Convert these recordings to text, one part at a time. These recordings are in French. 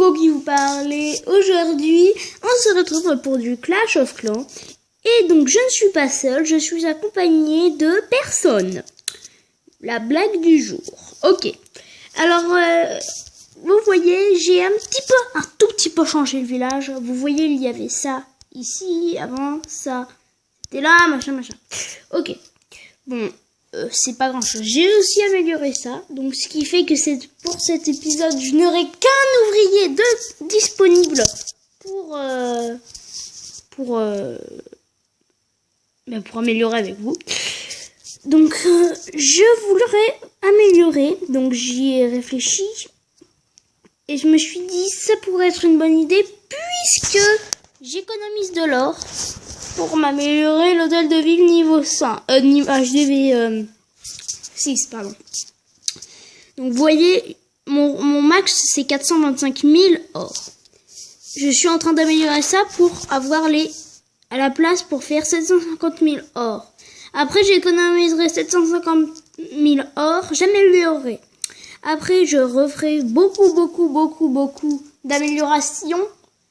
Hugo qui vous parlait. Aujourd'hui, on se retrouve pour du Clash of Clans. Et donc, je ne suis pas seule, je suis accompagnée de personnes. La blague du jour. Ok. Alors, vous voyez, j'ai un tout petit peu changé le village. Vous voyez, il y avait ça ici, avant, ça. C'était là, machin. Ok. Bon. C'est pas grand chose. J'ai aussi amélioré ça. Donc, ce qui fait que pour cet épisode, je n'aurai qu'un ouvrier disponible pour améliorer avec vous. Donc, je voudrais améliorer. Donc, j'y ai réfléchi. Et je me suis dit, ça pourrait être une bonne idée puisque j'économise de l'or pour m'améliorer l'hôtel de ville niveau 5. Niveau HDV 6, pardon. Donc, vous voyez, mon max, c'est 425 000 or. Je suis en train d'améliorer ça pour avoir à la place pour faire 750 000 or. Après, j'économiserai 750 000 or, j'améliorerai. Après, je referai beaucoup d'améliorations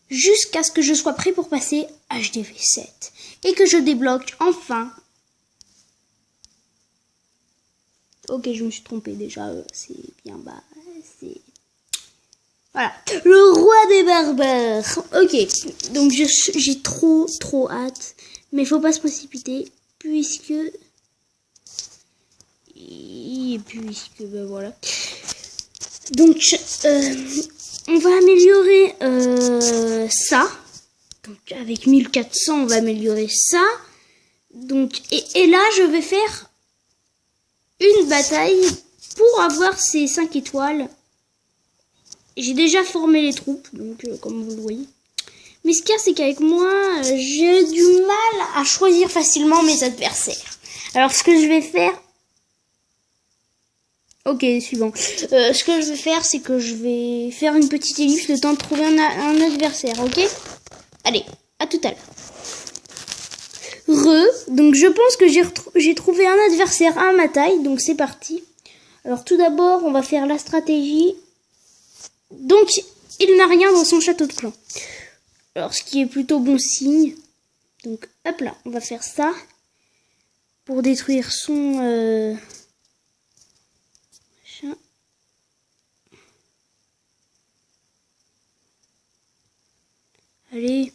jusqu'à ce que je sois prêt pour passer HDV 7. Et que je débloque enfin. Ok, je me suis trompée déjà, c'est bien bas, c'est... Voilà, le roi des barbares. Ok, donc j'ai trop hâte. Mais faut pas se précipiter, puisque ben voilà. Donc, on va améliorer ça. Donc, avec 1400, on va améliorer ça. Donc, et là, je vais faire une bataille pour avoir ces 5 étoiles. J'ai déjà formé les troupes, donc comme vous le voyez. Mais ce qu'il y a, c'est qu'avec moi, j'ai du mal à choisir facilement mes adversaires. Alors, ce que je vais faire... Ok, suivant. Ce que je vais faire, c'est que je vais faire une petite ellipse le temps de trouver un adversaire, ok? Allez, à tout à l'heure. Donc je pense que j'ai trouvé un adversaire à ma taille, donc c'est parti. Alors tout d'abord, on va faire la stratégie. Donc, il n'a rien dans son château de clan. Alors, ce qui est plutôt bon signe. Donc, hop là, on va faire ça. Pour détruire son... machin. Allez.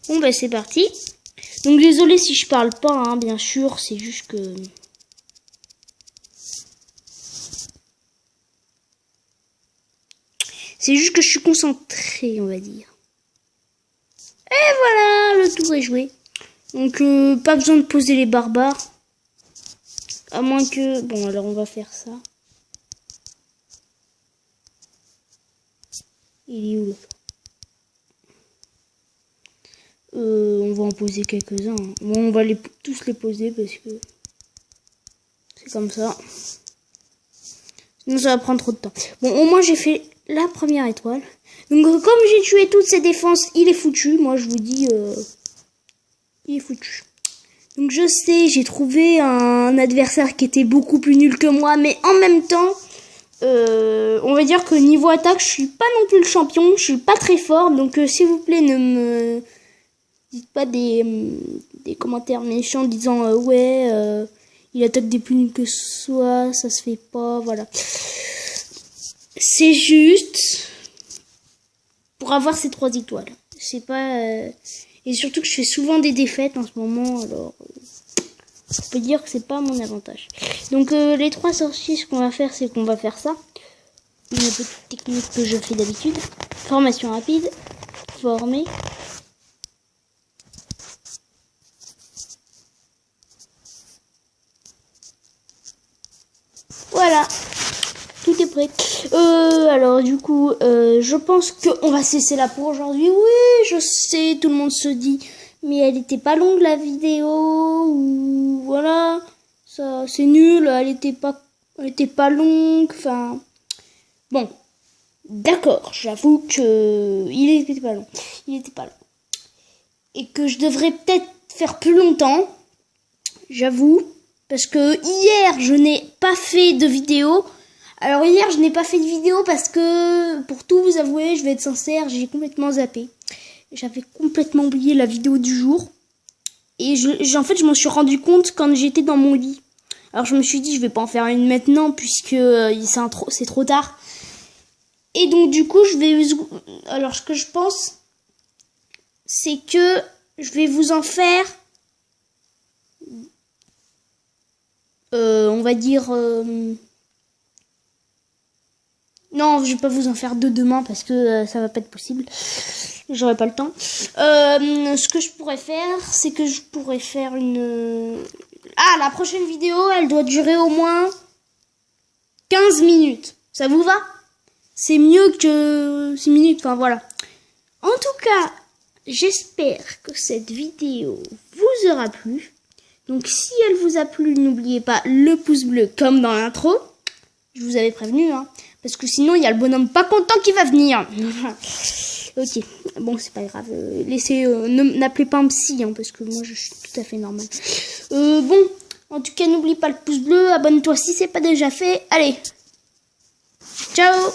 Bon bah c'est parti. Donc désolé si je parle pas, hein, bien sûr, c'est juste que... C'est juste que je suis concentrée, on va dire. Et voilà, le tour est joué. Donc pas besoin de poser les barbares. À moins que... Bon alors on va faire ça. Il est où l'autre? On va en poser quelques-uns. Bon, on va tous les poser parce que c'est comme ça. Sinon, ça va prendre trop de temps. Bon, au moins, j'ai fait la première étoile. Donc, comme j'ai tué toutes ces défenses, il est foutu. Moi, je vous dis, il est foutu. Donc, je sais, j'ai trouvé un adversaire qui était beaucoup plus nul que moi. Mais en même temps, on va dire que niveau attaque, je suis pas non plus le champion. Je suis pas très fort. Donc, s'il vous plaît, ne me... dites pas des commentaires méchants disant ouais il attaque des plus nuls que soi, ça se fait pas, voilà. C'est juste pour avoir ces 3 étoiles. C'est pas et surtout que je fais souvent des défaites en ce moment, alors on peut dire que c'est pas mon avantage. Donc les 3 sorties, ce qu'on va faire, c'est qu'on va faire ça. Une petite technique que je fais d'habitude. Formation rapide, former. Voilà, tout est prêt. Alors du coup, je pense qu'on va cesser là pour aujourd'hui. Oui, je sais, tout le monde se dit, mais elle était pas longue la vidéo, ou voilà, ça c'est nul, elle était pas longue, enfin, bon, D'accord, j'avoue que il était pas long. Il était pas long. Et que je devrais peut-être faire plus longtemps. J'avoue. Parce que hier, je n'ai pas fait de vidéo. Alors hier, je n'ai pas fait de vidéo parce que, pour tout vous avouer, je vais être sincère, j'ai complètement zappé. J'avais complètement oublié la vidéo du jour. Et en fait, je m'en suis rendu compte quand j'étais dans mon lit. Alors je me suis dit, je vais pas en faire une maintenant puisque c'est trop tard. Et donc du coup, alors ce que je pense, c'est que je vais vous en faire, on va dire, non, je vais pas vous en faire deux demain parce que ça va pas être possible. J'aurai pas le temps. Ce que je pourrais faire, c'est que je pourrais faire la prochaine vidéo, elle doit durer au moins 15 minutes. Ça vous va? C'est mieux que 6 minutes, enfin voilà. En tout cas, j'espère que cette vidéo vous aura plu. Donc si elle vous a plu, n'oubliez pas le pouce bleu comme dans l'intro. Je vous avais prévenu, hein. Parce que sinon, il y a le bonhomme pas content qui va venir. Ok, bon, c'est pas grave. N'appelez pas un psy, hein, parce que moi, je suis tout à fait normal. Bon, en tout cas, n'oublie pas le pouce bleu. Abonne-toi si c'est pas déjà fait. Allez, ciao!